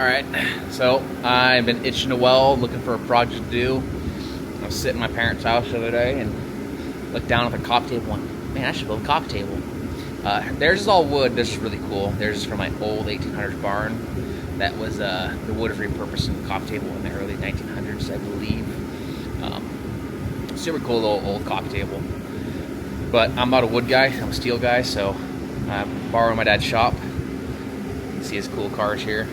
Alright, so I've been itching to weld, looking for a project to do. I was sitting at my parents' house the other day and looked down at the coffee table and went, man, I should build a coffee table. Theirs is all wood. This is really cool. Theirs is from my old 1800s barn. That was, the wood is repurposed in the coffee table in the early 1900s, I believe. Super cool little old coffee table. But I'm not a wood guy, I'm a steel guy, so I'm borrowing my dad's shop. You can see his cool cars here.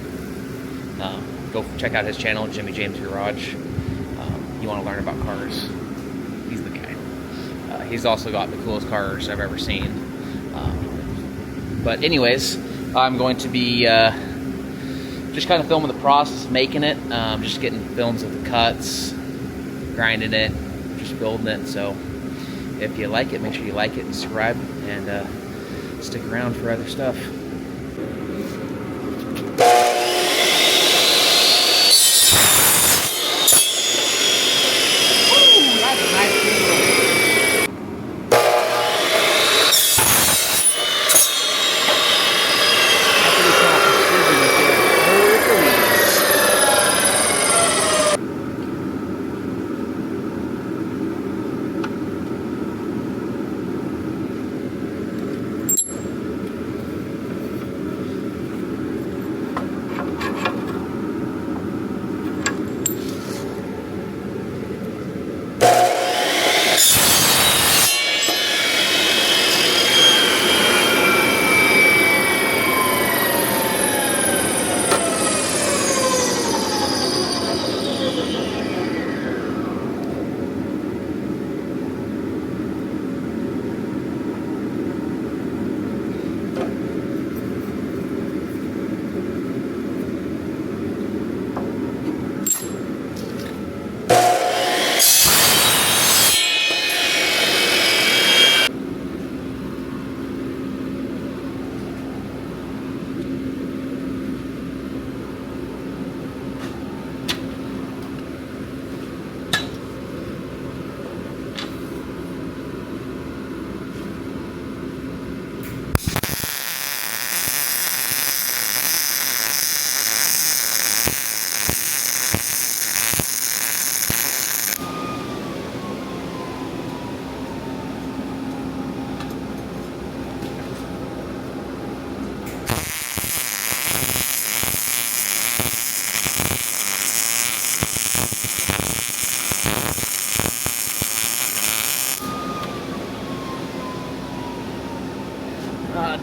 Go check out his channel, Jimmy James Garage. You want to learn about cars, he's the guy. He's also got the coolest cars I've ever seen. But anyways, I'm going to be just kind of filming the process of making it, just getting films of the cuts, grinding it, just building it. So if you like it, make sure you like it and subscribe, and stick around for other stuff.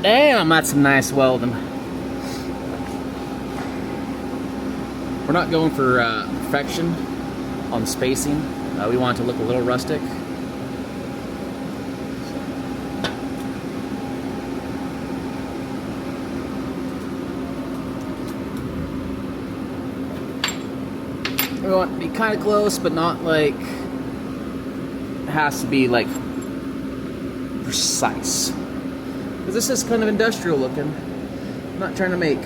Damn, that's some nice welding. We're not going for perfection on spacing. We want it to look a little rustic. We want it to be kind of close, but not like it has to be like precise. Because this is kind of industrial looking. I'm not trying to make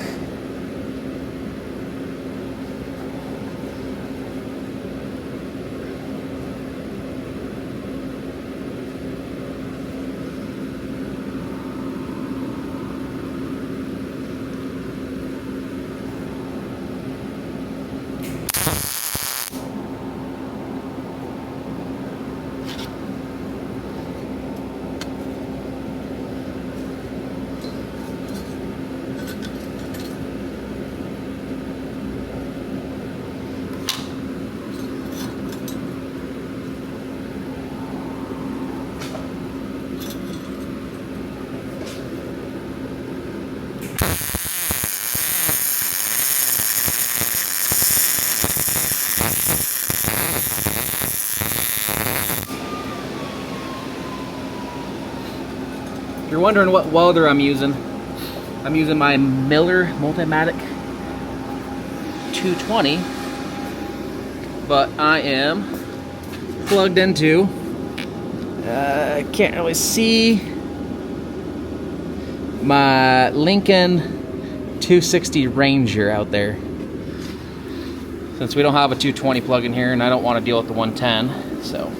If you're wondering what welder I'm using my Miller Multimatic 220, but I am plugged into, can't really see, my Lincoln 260 Ranger out there. Since we don't have a 220 plug in here and I don't want to deal with the 110, so.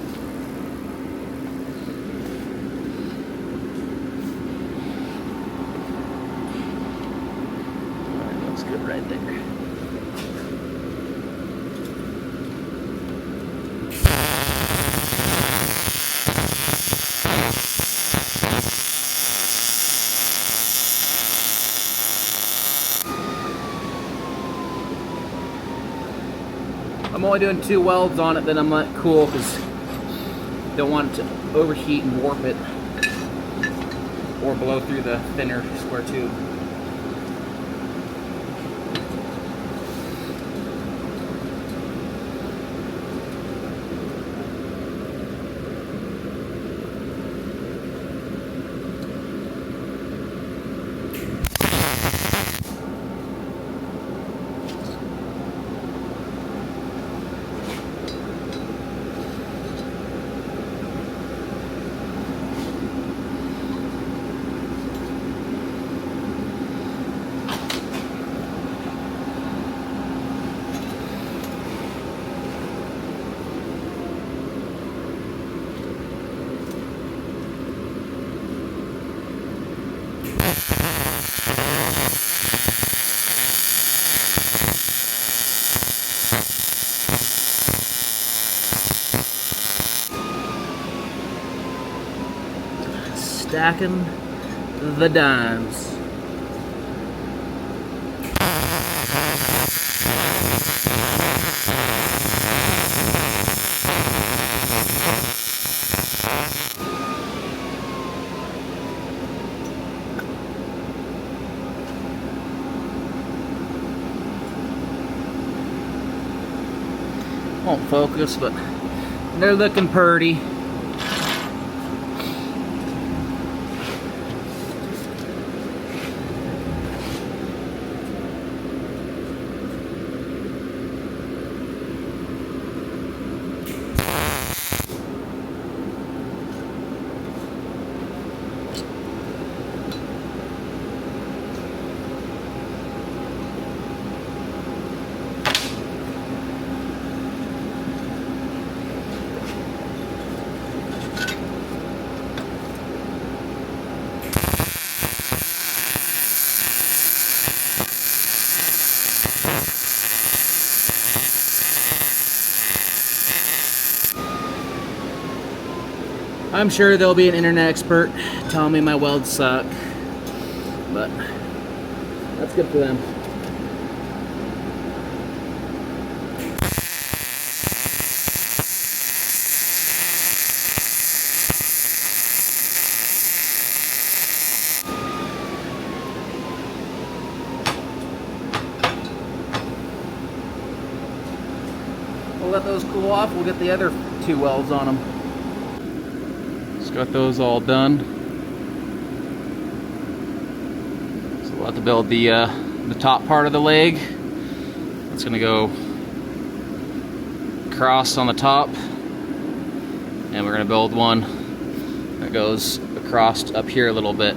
Good right there. I'm only doing 2 welds on it, then I'm not cool because don't want it to overheat and warp it or blow through the thinner square tube. Stacking the dimes. Won't focus, but they're looking pretty. I'm sure there'll be an internet expert telling me my welds suck, but that's good for them. We'll let those cool off. We'll get the other 2 welds on them. Just got those all done. So we'll have to build the top part of the leg. It's gonna go across on the top, and we're gonna build one that goes across up here a little bit.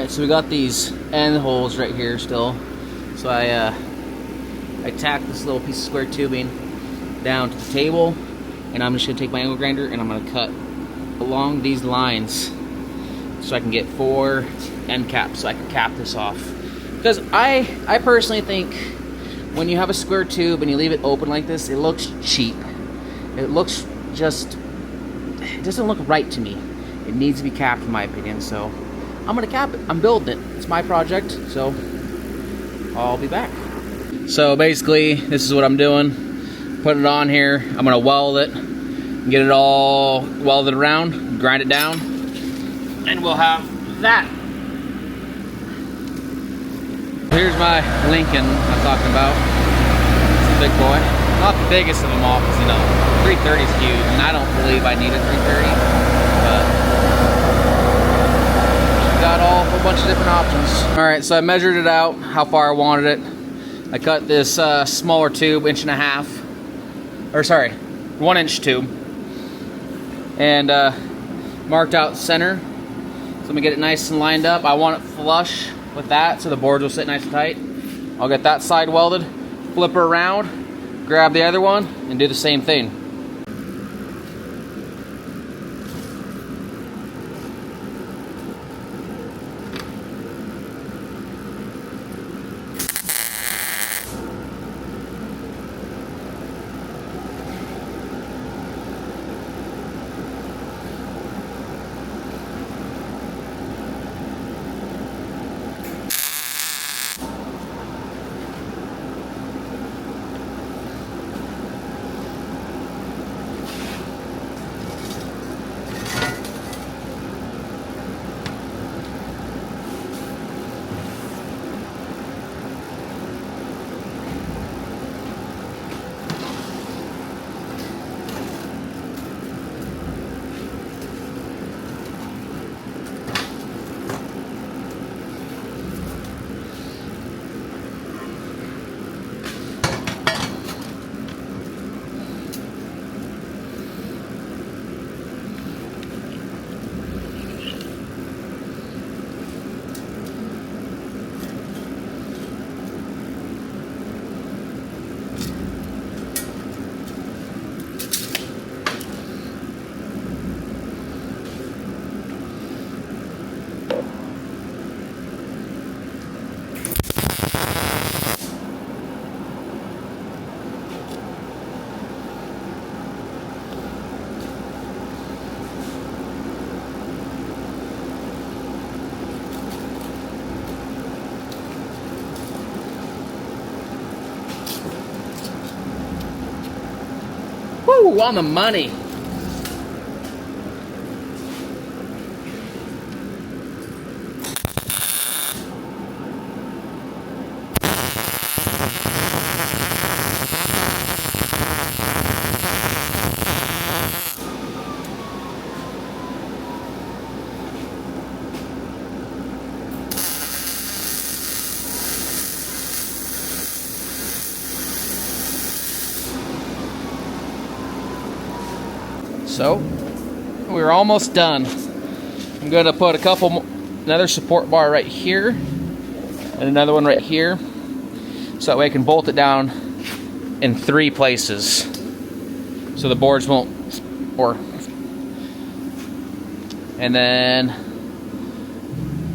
So we got these end holes right here still. So I tacked this little piece of square tubing down to the table, and I'm just gonna take my angle grinder and I'm gonna cut along these lines so I can get 4 end caps so I can cap this off. Because I personally think when you have a square tube and you leave it open like this, it looks cheap. It looks it doesn't look right to me. It needs to be capped in my opinion, so I'm gonna cap it. I'm building it. It's my project, so I'll be back. So basically, this is what I'm doing. Putting it on here. I'm gonna weld it, get it all welded around, grind it down, and we'll have that. Here's my Lincoln I'm talking about. It's a big boy. Not the biggest of them all, because, you know, 330 is huge, and I don't believe I need a 330, but got all a whole bunch of different options. All right, so I measured it out, how far I wanted it. I cut this smaller tube, 1.5 inches, or sorry, 1 inch tube, and marked out center. So I'm gonna get it nice and lined up. I want it flush with that, so the boards will sit nice and tight. I'll get that side welded, flip her around, grab the other one, and do the same thing. Woo, on the money. So, we're almost done. I'm going to put another support bar right here, and another one right here, so that way I can bolt it down in 3 places, so the boards won't, and then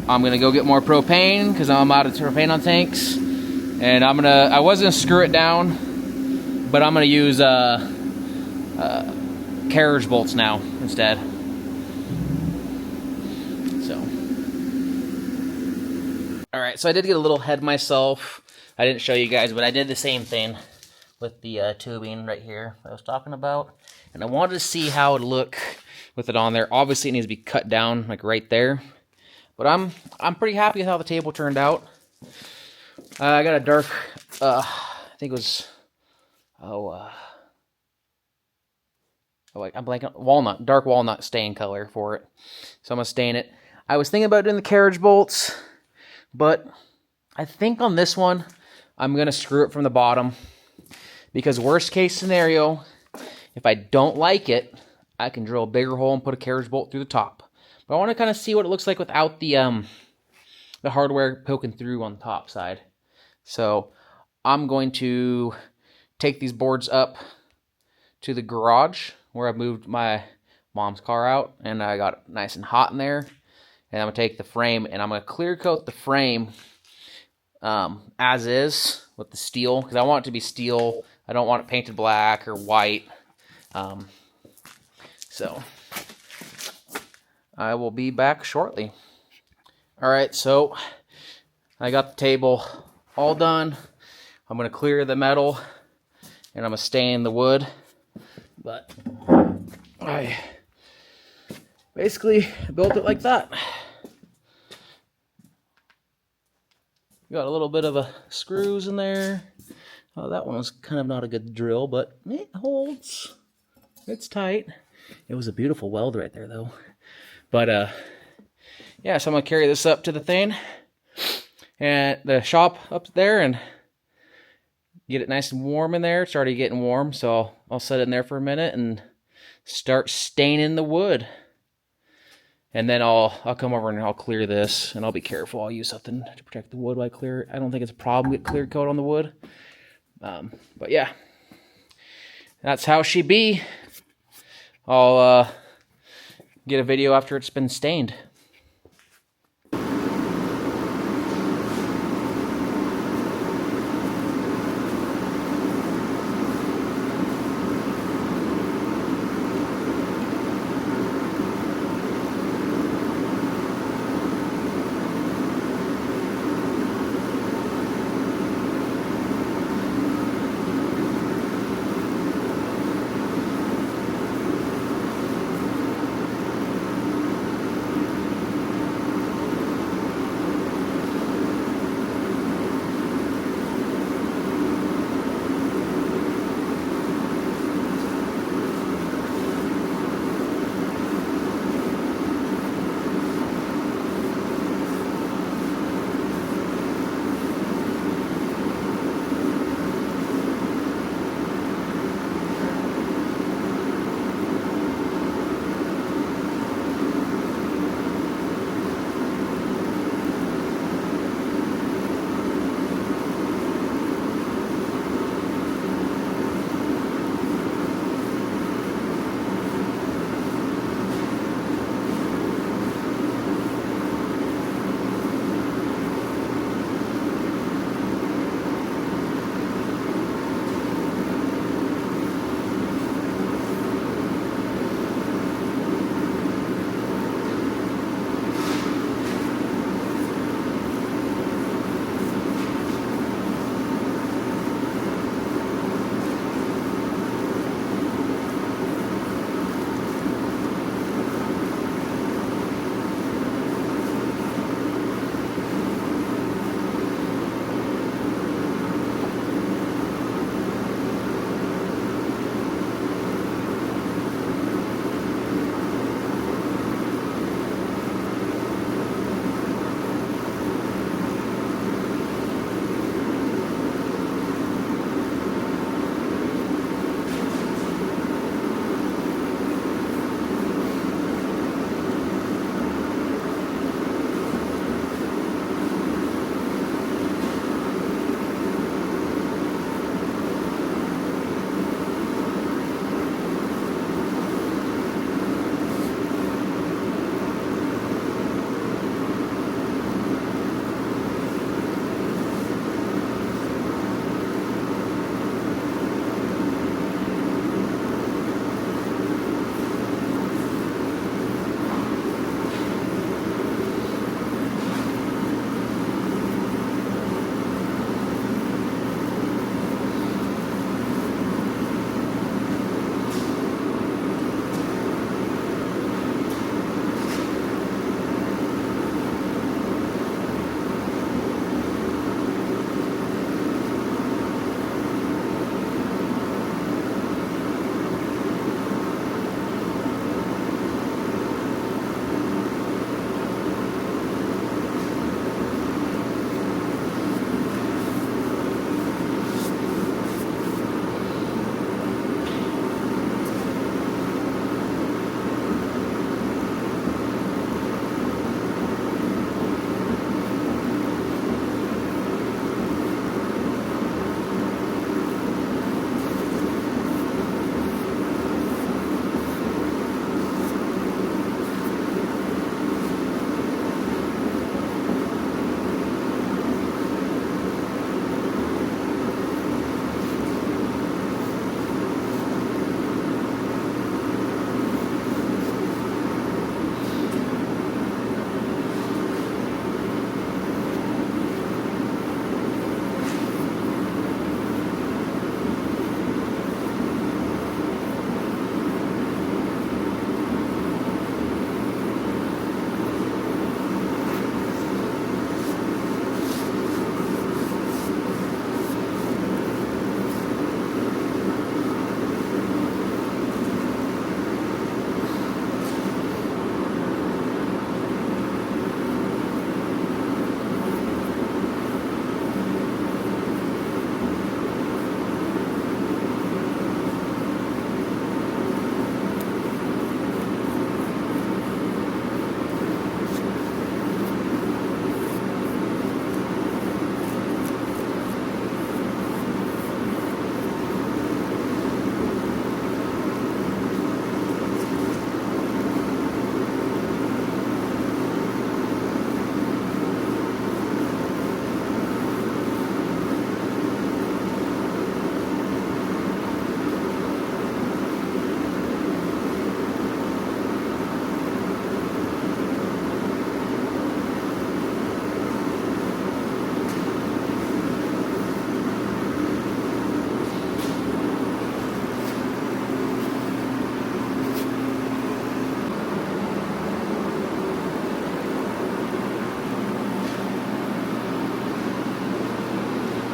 I'm going to go get more propane, because I'm out of propane on tanks, and I was going to screw it down, but I'm going to use carriage bolts now instead. So, all right, so I did get a little ahead myself. I didn't show you guys, but I did the same thing with the tubing right here I was talking about, and I wanted to see how it would look with it on there. Obviously it needs to be cut down like right there, but I'm pretty happy with how the table turned out. I got a dark I think it was I'm blanking, dark walnut stain color for it. So I'm going to stain it. I was thinking about doing the carriage bolts, but I think on this one, I'm going to screw it from the bottom. Because worst case scenario, if I don't like it, I can drill a bigger hole and put a carriage bolt through the top. But I want to kind of see what it looks like without the hardware poking through on the top side. So I'm going to take these boards up to the garage where I moved my mom's car out, and I got it nice and hot in there. And I'm going to take the frame, and I'm going to clear coat the frame as is with the steel, because I want it to be steel. I don't want it painted black or white. So I will be back shortly. All right, so I got the table all done. I'm gonna clear the metal and I'm gonna stain the wood. But I basically built it like that. Got a little bit of a screws in there. Oh, that one was kind of not a good drill, but it holds. It's tight. It was a beautiful weld right there, though. But yeah, so I'm gonna carry this up to the thing and the shop up there and get it nice and warm in there. It's already getting warm, so I'll set it in there for a minute and start staining the wood. And then I'll come over and I'll clear this, and I'll be careful. I'll use something to protect the wood while I clear it. I don't think it's a problem to get clear coat on the wood. But yeah, that's how she be. I'll get a video after it's been stained.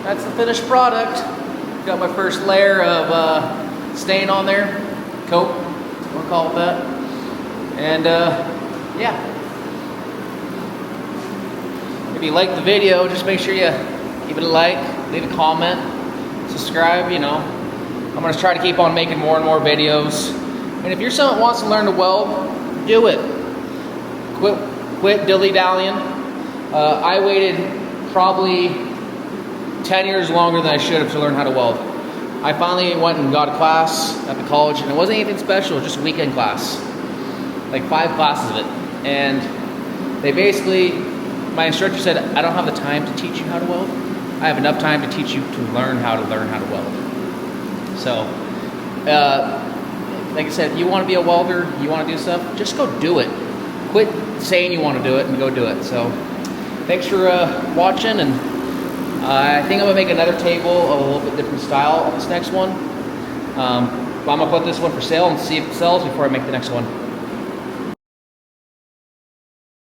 that's the finished product. Got my first layer of stain on there, coat, we'll call it that. And yeah. If you like the video, just make sure you give it a like, leave a comment, subscribe, you know. I'm gonna try to keep on making more and more videos. And if you're someone that wants to learn to weld, do it. Quit dilly-dallying. I waited probably 10 years longer than I should have to learn how to weld. I finally went and got a class at the college, and it wasn't anything special, it was just a weekend class. Like 5 classes of it. And they basically, my instructor said, I don't have the time to teach you how to weld. I have enough time to teach you to learn how to weld. So, like I said, if you want to be a welder, you want to do stuff, just go do it. Quit saying you want to do it and go do it. So, thanks for watching, and I think I'm going to make another table of a little bit different style on this next one. But I'm going to put this one for sale and see if it sells before I make the next one.